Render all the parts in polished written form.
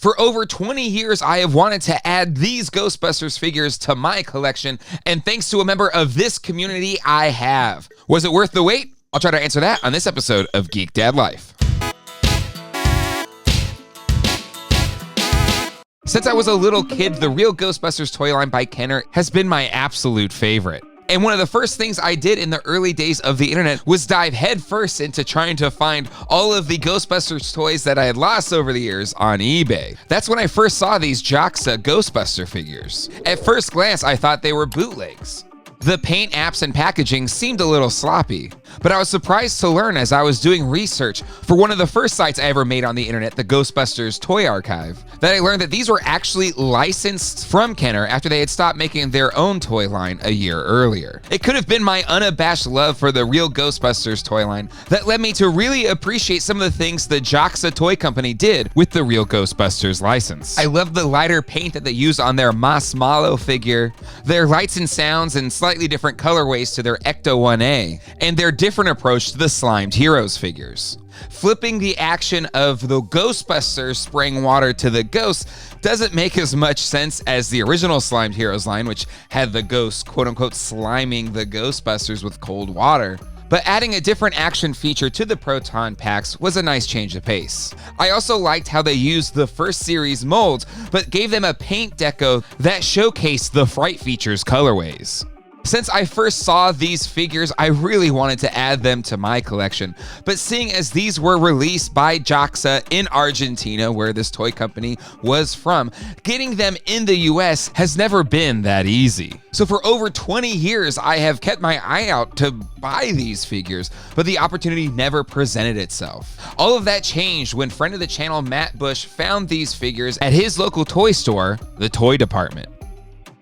For over 20 years, I have wanted to add these Ghostbusters figures to my collection, and thanks to a member of this community, I have. Was it worth the wait? I'll try to answer that on this episode of Geek Dad Life. Since I was a little kid, the real Ghostbusters toy line by Kenner has been my absolute favorite. And one of the first things I did in the early days of the internet was dive headfirst into trying to find all of the Ghostbusters toys that I had lost over the years on eBay. That's when I first saw these Jocsa Ghostbuster figures. At first glance, I thought they were bootlegs. The paint, apps, and packaging seemed a little sloppy, but I was surprised to learn as I was doing research for one of the first sites I ever made on the internet, the Ghostbusters Toy Archive, that I learned that these were actually licensed from Kenner after they had stopped making their own toy line a year earlier. It could have been my unabashed love for the real Ghostbusters toy line that led me to really appreciate some of the things the Jocsa Toy Company did with the real Ghostbusters license. I love the lighter paint that they use on their Mas Malo figure, their lights and sounds and slightly different colorways to their Ecto 1A, and their different approach to the Slimed Heroes figures. Flipping the action of the Ghostbusters spraying water to the ghosts doesn't make as much sense as the original Slimed Heroes line, which had the ghosts quote-unquote sliming the Ghostbusters with cold water. But adding a different action feature to the proton packs was a nice change of pace. I also liked how they used the first series molds, but gave them a paint deco that showcased the Fright Features colorways. Since I first saw these figures, I really wanted to add them to my collection, but seeing as these were released by Jocsa in Argentina, where this toy company was from, getting them in the US has never been that easy. So for over 20 years, I have kept my eye out to buy these figures, but the opportunity never presented itself. All of that changed when friend of the channel Matt Bush found these figures at his local toy store, the Toy Department.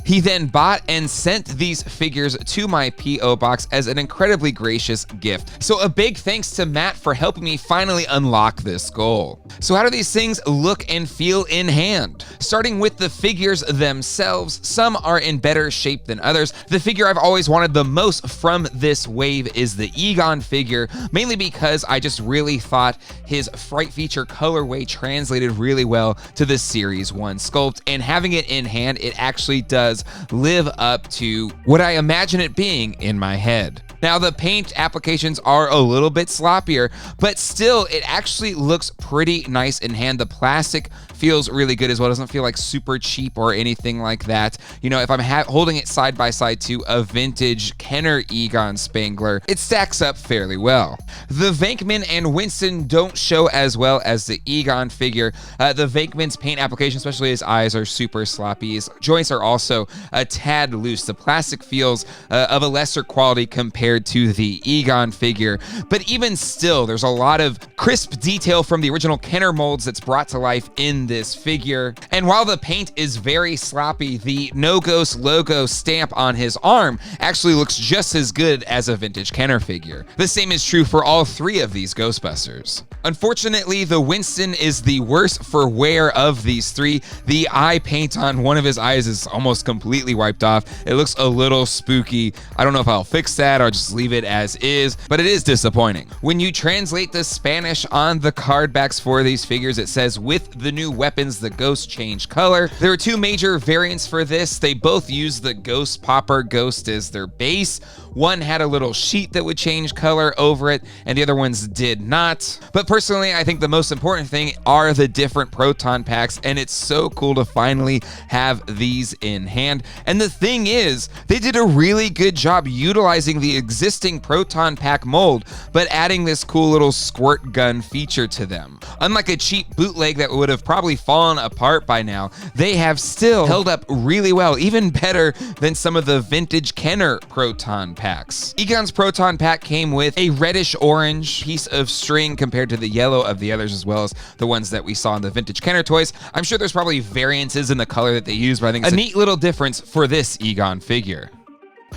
He then bought and sent these figures to my P.O. box as an incredibly gracious gift. So a big thanks to Matt for helping me finally unlock this goal. So how do these things look and feel in hand? Starting with the figures themselves, some are in better shape than others. The figure I've always wanted the most from this wave is the Egon figure, mainly because I just really thought his Fright Feature colorway translated really well to the Series 1 sculpt, and having it in hand, it actually does live up to what I imagine it being in my head. Now, the paint applications are a little bit sloppier, but still, it actually looks pretty nice in hand. The plastic feels really good as well. It doesn't feel like super cheap or anything like that. You know, if I'm holding it side by side to a vintage Kenner Egon Spangler, it stacks up fairly well. The Venkman and Winston don't show as well as the Egon figure. The Venkman's paint application, especially his eyes, are super sloppy. His joints are also a tad loose. The plastic feels of a lesser quality compared to the Egon figure, but even still, there's a lot of crisp detail from the original Kenner molds that's brought to life in this figure. And while the paint is very sloppy, the No Ghost logo stamp on his arm actually looks just as good as a vintage Kenner figure. The same is true for all three of these Ghostbusters. Unfortunately, the Winston is the worst for wear of these three. The eye paint on one of his eyes is almost completely wiped off. It looks a little spooky. I don't know if I'll fix that or just leave it as is, but it is disappointing. When you translate the Spanish on the card backs for these figures, it says, with the new weapons, the ghosts change color. There are two major variants for this. They both use the Ghost Popper Ghost as their base. One had a little sheet that would change color over it, and the other ones did not. But personally, I think the most important thing are the different proton packs, and it's so cool to finally have these in hand. And the thing is, they did a really good job utilizing the existing proton pack mold, but adding this cool little squirt gun feature to them. Unlike a cheap bootleg that would have probably fallen apart by now, they have still held up really well, even better than some of the vintage Kenner proton packs. Egon's proton pack came with a reddish orange piece of string compared to the yellow of the others, as well as the ones that we saw in the vintage Kenner toys. I'm sure there's probably variances in the color that they use, but I think it's a neat little difference for this Egon figure.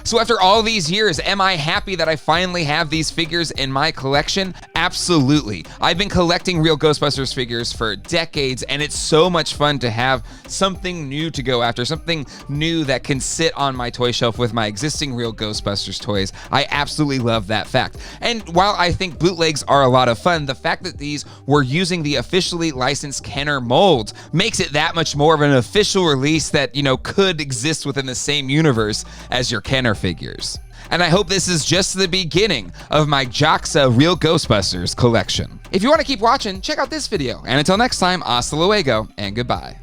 So after all these years, am I happy that I finally have these figures in my collection? Absolutely. I've been collecting real Ghostbusters figures for decades, and it's so much fun to have something new to go after, something new that can sit on my toy shelf with my existing real Ghostbusters toys. I absolutely love that fact. And while I think bootlegs are a lot of fun, the fact that these were using the officially licensed Kenner mold makes it that much more of an official release that, could exist within the same universe as your Kenner figures. And I hope this is just the beginning of my Jocsa Real Ghostbusters collection. If you want to keep watching, check out this video. And until next time, hasta luego and goodbye.